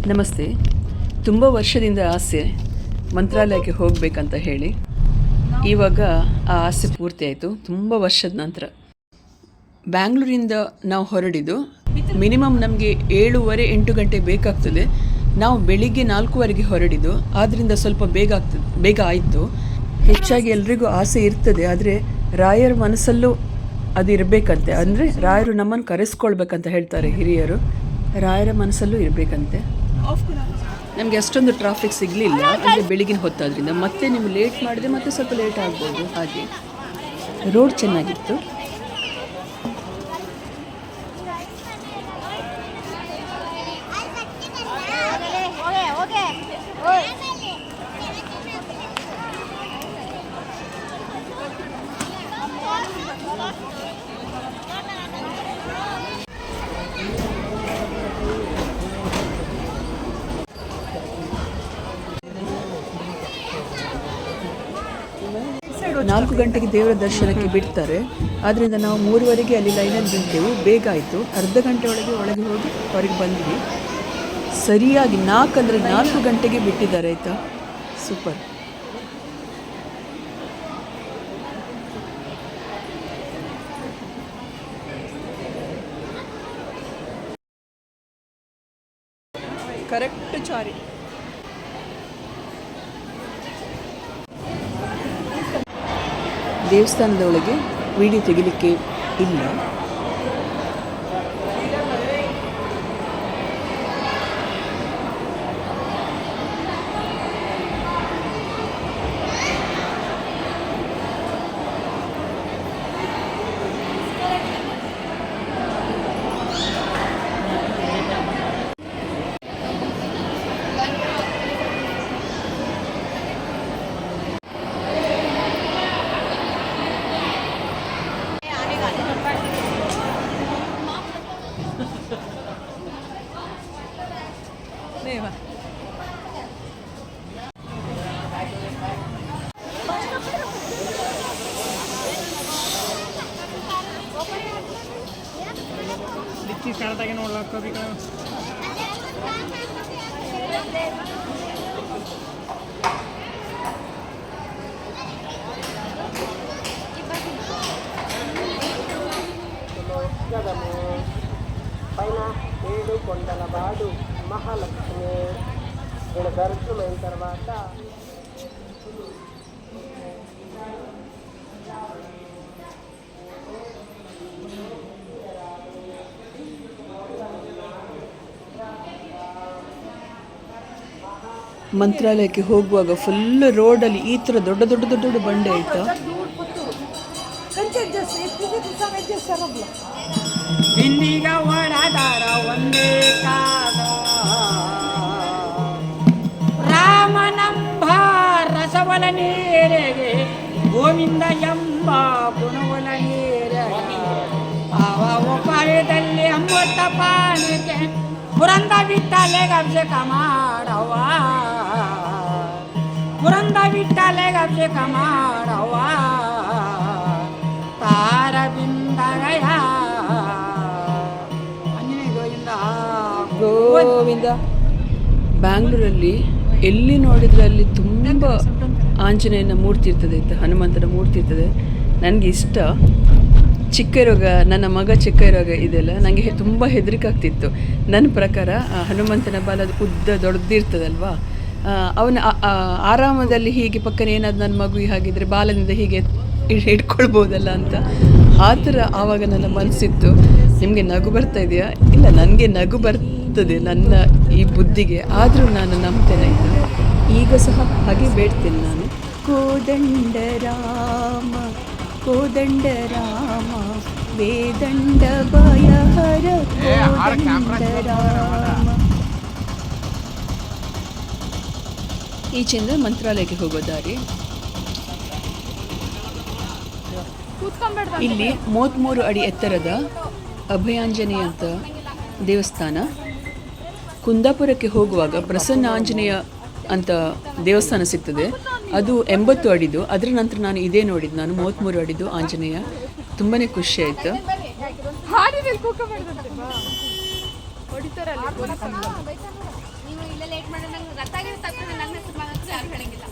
ನಮಸ್ತೆ. ತುಂಬ ವರ್ಷದಿಂದ ಆಸೆ ಮಂತ್ರಾಲಯಕ್ಕೆ ಹೋಗಬೇಕಂತ ಹೇಳಿ, ಇವಾಗ ಆ ಆಸೆ ಪೂರ್ತಿ ಆಯಿತು. ತುಂಬ ವರ್ಷದ ನಂತರ ಬ್ಯಾಂಗ್ಳೂರಿಂದ ನಾವು ಹೊರಡಿದ್ದು. ಮಿನಿಮಮ್ ನಮಗೆ 7:30-8 ಗಂಟೆ ಬೇಕಾಗ್ತದೆ. ನಾವು ಬೆಳಿಗ್ಗೆ 4:15ಗೆ ಹೊರಡಿದ್ದು, ಆದ್ದರಿಂದ ಸ್ವಲ್ಪ ಬೇಗ ಆಯಿತು. ಹೆಚ್ಚಾಗಿ ಎಲ್ರಿಗೂ ಆಸೆ ಇರ್ತದೆ, ಆದರೆ ರಾಯರ ಮನಸ್ಸಲ್ಲೂ ಅದು ಇರಬೇಕಂತೆ. ಅಂದರೆ ರಾಯರು ನಮ್ಮನ್ನು ಕರೆಸ್ಕೊಳ್ಬೇಕಂತ ಹೇಳ್ತಾರೆ ಹಿರಿಯರು. ರಾಯರ ಮನಸ್ಸಲ್ಲೂ ಇರಬೇಕಂತೆ. ನಮಗೆ ಅಷ್ಟೊಂದು ಟ್ರಾಫಿಕ್ ಸಿಗಲಿಲ್ಲ, ಅಂದರೆ ಬೆಳಗಿನ ಹೊತ್ತಾದ್ರಿಂದ. ಮತ್ತೆ ನೀವು ಲೇಟ್ ಮಾಡಿದೆ ಮತ್ತೆ ಸ್ವಲ್ಪ ಲೇಟ್ ಆಗ್ಬೋದು. ಹಾಗೆ ರೋಡ್ ಚೆನ್ನಾಗಿತ್ತು. ನಾಲ್ಕು ಗಂಟೆಗೆ ದೇವರ ದರ್ಶನಕ್ಕೆ ಬಿಡ್ತಾರೆ. ಆದ್ದರಿಂದ ನಾವು 3:15ಗೆ ಅಲ್ಲಿ ಲೈನಲ್ಲಿ ನಿಂತೆವು. ಬೇಗ ಆಯಿತು. ಅರ್ಧ ಗಂಟೆ ಒಳಗೆ ಹೋಗಿ ಹೊರಗೆ ಬಂದ್ವಿ. ಸರಿಯಾಗಿ 4 ಗಂಟೆಗೆ ಬಿಟ್ಟಿದ್ದಾರೆ. ಆಯಿತಾ, ಸೂಪರ್. ಕರೆಕ್ಟ್ ಚಾರಿ. ದೇವಸ್ಥಾನದ ಒಳಗೆ ವಿಡಿಯೋ ತೆಗಿಲಿಕ್ಕೆ ಇಲ್ಲ. పైన 7 కొండల వాడు మహాలక్ష్మి ఇక్కడ దర్శనమైన తర్వాత ಮಂತ್ರಾಲಯಕ್ಕೆ ಹೋಗುವಾಗ ಫುಲ್ ರೋಡಲ್ಲಿ ಈ ಥರ ದೊಡ್ಡ ಬಂಡೆ ಆಯಿತಾ. ಹಿಂದಿಗ ಒಳದಾರ ಒಂದೇ ಕಾದ ರಾಮನಂಬ ರಸವಲ ನೀರೆಗೆ ಗೋವಿಂದ ಎಂಬ ಗುಣವಲ ನೀರೆಗೆ ಅವ ಉಪಾಯದಲ್ಲಿ ಅಮೃತ ಪಾನಕ್ಕೆ ಪುರಂದ ಬಿಟ್ಟಲೆಗೆ ಅಭಿಷೇಕ ಮಾಡವ, ಪುರಂದ ಬಿಟ್ಟಲೆಗೆ ಅಭಿಷೇಕ ಮಾಡವ ತಾರಬಿಂದಗಯ ಗೋವಿಂದ. ಬ್ಯಾಂಗ್ಳೂರಲ್ಲಿ ಎಲ್ಲಿ ನೋಡಿದರೆ ಅಲ್ಲಿ ತುಂಬ ಆಂಜನೇಯನ ಮೂರ್ತಿ ಇರ್ತದೆ, ಹನುಮಂತನ ಮೂರ್ತಿ ಇರ್ತದೆ. ನನಗೆ ಇಷ್ಟ. ಚಿಕ್ಕ ಇರುವಾಗ ನನ್ನ ಮಗ ಚಿಕ್ಕ ಇರುವಾಗ ಇದೆಲ್ಲ ನನಗೆ ತುಂಬ ಹೆದರಿಕೆ ಆಗ್ತಿತ್ತು. ನನ್ನ ಪ್ರಕಾರ ಹನುಮಂತನ ಬಾಲ ದೊಡ್ಡದಿರ್ತದಲ್ವಾ, ಅವನ ಆರಾಮದಲ್ಲಿ ಹೀಗೆ ಪಕ್ಕನೆ ಏನಾದ್ರು ನನ್ನ ಮಗು ಹಾಗಿದ್ರೆ ಬಾಲದಿಂದ ಹೀಗೆ ಹಿಡ್ಕೊಳ್ಬೋದಲ್ಲ ಅಂತ ಆ ಥರ ಆವಾಗ ನನ್ನ ಮನಸ್ಸಿತ್ತು. ನಿಮಗೆ ನಗು ಬರ್ತಾ ಇದೆಯಾ? ಇಲ್ಲ, ನನಗೆ ನಗು ಬರ್ತದೆ ನನ್ನ ಈ ಬುದ್ಧಿಗೆ, ಆದರೂ ನಾನು ನಂಬ್ತೇನೆ. ಈಗ ಸಹ ಹಾಗೆ ಬೇಡ್ತೇನೆ ನಾನು. ಕೋದಂಡ ರಾಮ ಕೋದಂಡ ರಾಮ ವೇದಂಡ ಭಯಹರ ಕೋದಂಡ ರಾಮ. ಈಚೆಯಿಂದ ಮಂತ್ರಾಲಯಕ್ಕೆ ಹೋಗೋ ದಾರಿ. ಇಲ್ಲಿ 33 ಅಡಿ ಎತ್ತರದ ಅಭಯಾಂಜನೇಯ ಅಂತ ದೇವಸ್ಥಾನ. ಕುಂದಾಪುರಕ್ಕೆ ಹೋಗುವಾಗ ಪ್ರಸನ್ನ ಆಂಜನೇಯ ಅಂತ ದೇವಸ್ಥಾನ ಸಿಗ್ತದೆ. ಅದು 80 ಅಡಿದು. ಅದರ ನಂತರ ನಾನು ಇದೇ ನೋಡಿದ್ದು, ನಾನು 33 ಅಡಿದು ಆಂಜನೇಯ. ತುಂಬಾ ಖುಷಿ ಆಯಿತು. ಅರ್ಥ ಆಗಿರೋ ತಕ್ಷಣ ನನ್ನ ಹೆಸರು ಮಾತ್ರ ಯಾರು ಹೇಳಂಗಿಲ್ಲ.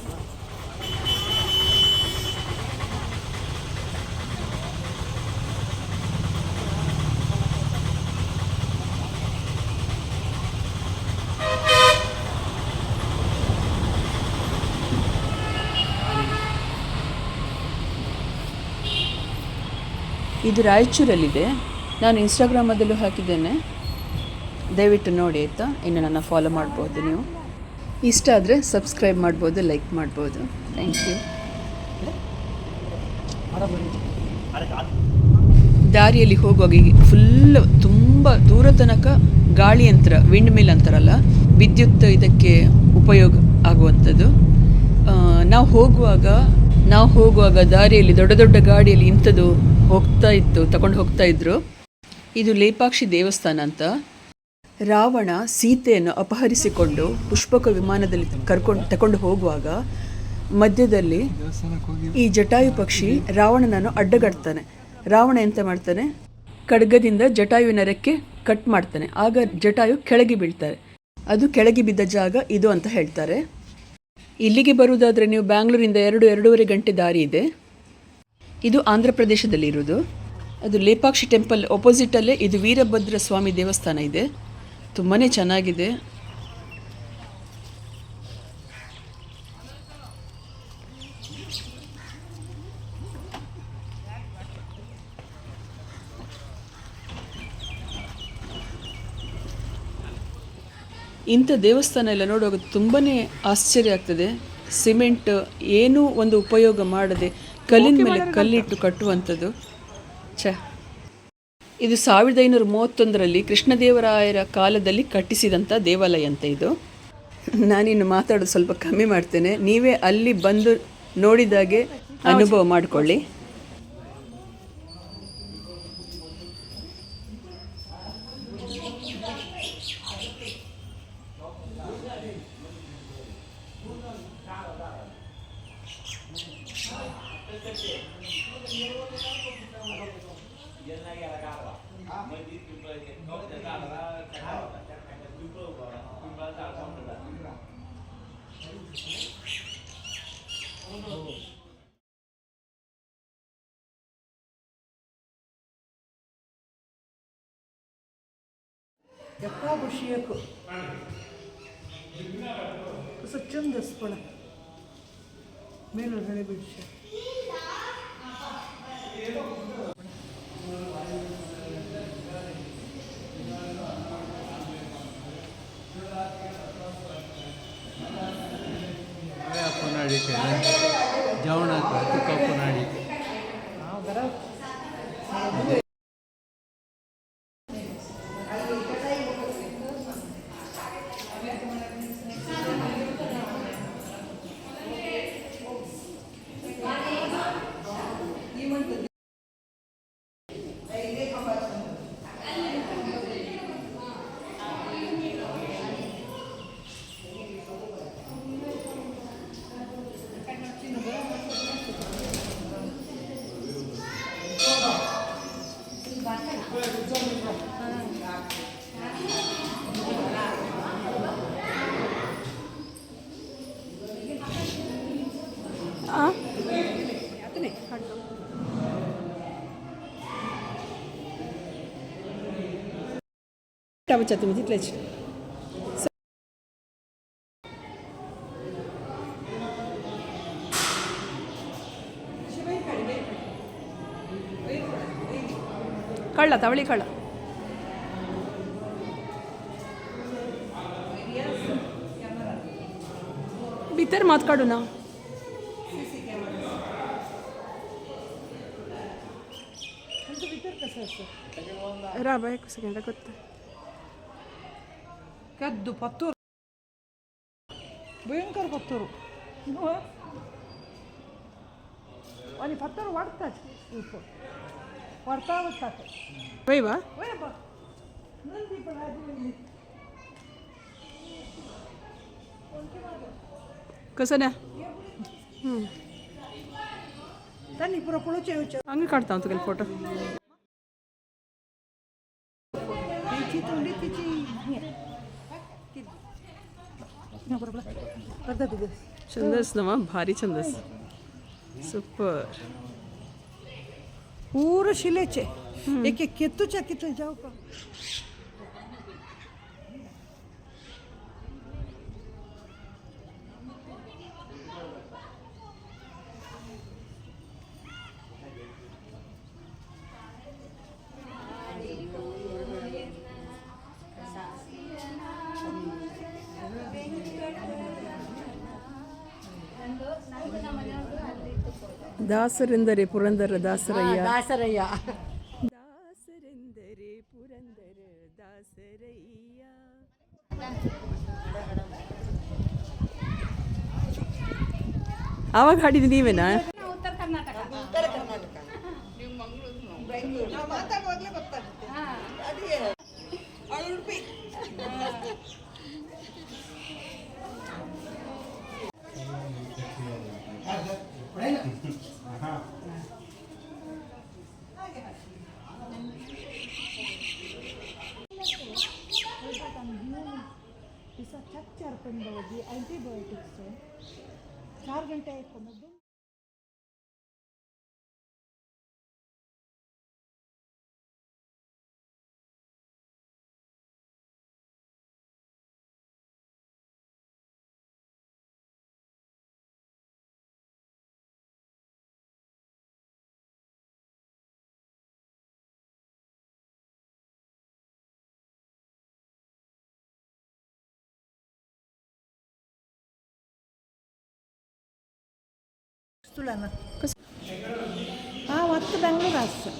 ಇದು ರಾಯಚೂರಲ್ಲಿದೆ. ನಾನು ಇನ್ಸ್ಟಾಗ್ರಾಮದಲ್ಲೂ ಹಾಕಿದ್ದೇನೆ, ದಯವಿಟ್ಟು ನೋಡಿ ಆಯಿತಾ. ಇನ್ನು ನನ್ನ ಫಾಲೋ ಮಾಡ್ಬೋದು. ನೀವು ಇಷ್ಟ ಆದರೆ ಸಬ್ಸ್ಕ್ರೈಬ್ ಮಾಡ್ಬೋದು, ಲೈಕ್ ಮಾಡ್ಬೋದು. Thank you. ದಾರಿಯಲ್ಲಿ ಹೋಗುವಾಗ ಈಗ ಫುಲ್ ತುಂಬ ದೂರ ತನಕ ಗಾಳಿ ಯಂತ್ರ, ವಿಂಡ್ ಮಿಲ್ ಅಂತಾರಲ್ಲ, ವಿದ್ಯುತ್ ಇದಕ್ಕೆ ಉಪಯೋಗ ಆಗುವಂಥದ್ದು. ನಾವು ಹೋಗುವಾಗ ದಾರಿಯಲ್ಲಿ ದೊಡ್ಡ ದೊಡ್ಡ ಗಾಡಿಯಲ್ಲಿ ಇಂಥದ್ದು ತಗೊಂಡು ಹೋಗ್ತಾ ಇದ್ರು. ಇದು ಲೇಪಾಕ್ಷಿ ದೇವಸ್ಥಾನ ಅಂತ. ರಾವಣ ಸೀತೆಯನ್ನು ಅಪಹರಿಸಿಕೊಂಡು ಪುಷ್ಪಕ ವಿಮಾನದಲ್ಲಿ ತಗೊಂಡು ಹೋಗುವಾಗ ಮಧ್ಯದಲ್ಲಿ ಈ ಜಟಾಯು ಪಕ್ಷಿ ರಾವಣನನ್ನು ಅಡ್ಡಗಡ್ತಾನೆ. ರಾವಣ ಎಂತ ಮಾಡ್ತಾನೆ, ಖಡ್ಗದಿಂದ ಜಟಾಯುವಿನ ರೆಕ್ಕೆ ಕಟ್ ಮಾಡ್ತಾನೆ. ಆಗ ಜಟಾಯು ಕೆಳಗೆ ಬೀಳ್ತಾರೆ. ಅದು ಕೆಳಗೆ ಬಿದ್ದ ಜಾಗ ಇದು ಅಂತ ಹೇಳ್ತಾರೆ. ಇಲ್ಲಿಗೆ ಬರುವುದಾದರೆ ನೀವು ಬ್ಯಾಂಗ್ಳೂರಿಂದ 2-2.5 ಗಂಟೆ ದಾರಿ ಇದೆ. ಇದು ಆಂಧ್ರ ಪ್ರದೇಶದಲ್ಲಿರೋದು. ಅದು ಲೇಪಾಕ್ಷಿ ಟೆಂಪಲ್ ಆಪೋಸಿಟಲ್ಲೇ ಇದು ವೀರಭದ್ರ ಸ್ವಾಮಿ ದೇವಸ್ಥಾನ ಇದೆ. ತುಂಬಾ ಚೆನ್ನಾಗಿದೆ. ಇಂಥ ದೇವಸ್ಥಾನ ಎಲ್ಲ ನೋಡುವಾಗ ತುಂಬಾ ಆಶ್ಚರ್ಯ ಆಗ್ತದೆ. ಸಿಮೆಂಟ್ ಏನೂ ಒಂದು ಉಪಯೋಗ ಮಾಡದೆ ಕಲ್ಲಿನ ಮೇಲೆ ಕಲ್ಲಿಟ್ಟು ಕಟ್ಟುವಂಥದ್ದು. ಇದು 1531ರಲ್ಲಿ ಕೃಷ್ಣದೇವರಾಯರ ಕಾಲದಲ್ಲಿ ಕಟ್ಟಿಸಿದಂಥ ದೇವಾಲಯ ಅಂತ ಇದು. ನಾನಿನ್ನು ಮಾತಾಡೋದು ಸ್ವಲ್ಪ ಕಮ್ಮಿ ಮಾಡ್ತೇನೆ, ನೀವೇ ಅಲ್ಲಿ ಬಂದು ನೋಡಿದಾಗೆ ಅನುಭವ ಮಾಡಿಕೊಳ್ಳಿ. Jaka bersihku, secum despona, melu hari bersih. Apa nadi kena, jauh nak tu kau nadi. Baca tu mesti lagi. ಕಳ್ಳ ತವಳಿ ಕಳ್ಳ. भीतर मत काढू ना. राबा एक सेकंड ಗೊತ್ತಾ Kaddu pattur, ಭಯಂಕರ ಪತ್ತರು. आणि पत्तर वाढतात वाढता वाढतात. वय वा नंदी पण आधी कसं ना त्यांनी पुरा पुढचे ಹಂಗೆ ಕಾಡ್ತಾ ಅಂತ ಕೆಲವು ಫೋಟೋ. तिची तोंडी तिची ಬರ್ತಿದ್ದೆ छंदस नवा भारी छंदस सुपर पूरा शिलेचे एक एक कितूच्या कितू जाऊ का ದಾಸರೆಂದರೆ ಪುರಂದರ ದಾಸರಯ್ಯ ದಾಸರಯ್ಯ ದಾಸರೆಂದರೆ ಪುರಂದರ ದಾಸರಯ್ಯ ಆವಾಗ ಹಾಡಿದ್ದು ನೀವೇನಾ ಉತ್ತರ ಕರ್ನಾಟಕ ಮಾತಾಡುವಾಗಲೇ ಗೊತ್ತಾಗುತ್ತೆ ಉಡುಪಿ इसका चक्कर पंडवजी एंटीबायोटिक्स 4 घंटे आयको तुला हा वाटतं बेंगलोर असतं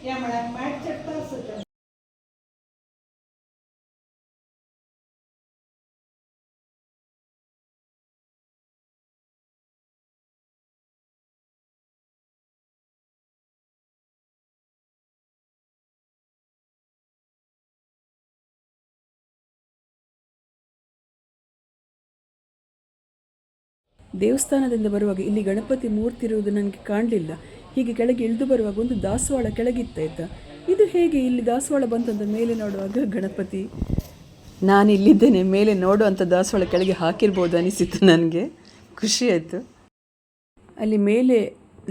या मला मॅट चटता असतं ದೇವಸ್ಥಾನದಿಂದ ಬರುವಾಗ ಇಲ್ಲಿ ಗಣಪತಿ ಮೂರ್ತಿ ಇರುವುದು ನನಗೆ ಕಾಣಲಿಲ್ಲ. ಹೀಗೆ ಕೆಳಗೆ ಇಳಿದು ಬರುವಾಗ ಒಂದು ದಾಸವಾಳ ಕೆಳಗಿತ್ತಾಯ್ತಾ. ಇದು ಹೇಗೆ ಇಲ್ಲಿ ದಾಸವಾಳ ಬಂತಂತ ಮೇಲೆ ನೋಡುವಾಗ ಗಣಪತಿ, ನಾನು ಇಲ್ಲಿದ್ದೇನೆ ಮೇಲೆ ನೋಡುವಂಥ ದಾಸವಾಳ ಕೆಳಗೆ ಹಾಕಿರ್ಬೋದು ಅನಿಸಿತ್ತು ನನಗೆ. ಖುಷಿ ಆಯಿತು. ಅಲ್ಲಿ ಮೇಲೆ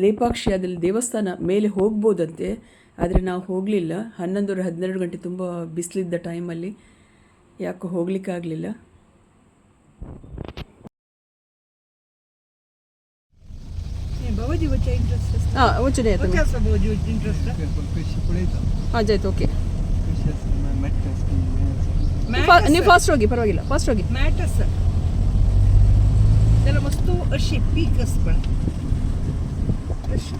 ಲೇಪಾಕ್ಷಿ ಅದಲ್ಲಿ ದೇವಸ್ಥಾನ ಮೇಲೆ ಹೋಗ್ಬೋದಂತೆ, ಆದರೆ ನಾವು ಹೋಗಲಿಲ್ಲ. 11-12 ಗಂಟೆ ತುಂಬ ಬಿಸಿಲಿದ್ದ ಟೈಮಲ್ಲಿ ಯಾಕೋ ಹೋಗಲಿಕ್ಕಾಗಲಿಲ್ಲ. भाऊजी वच्चे इंटरेस्ट हां वचने येतं वच्चे असं भाऊजी इंटरेस्ट कशी पळयता हां जायत ओके. कशी असता मॅट ನೀವು ಫಾಸ್ಟ್ ಹೋಗಿ, ಪರವಾಗಿಲ್ಲ, ಫಾಸ್ಟ್ ಹೋಗಿ. मॅट असं त्याला मस्त अशी पीक असतं अशी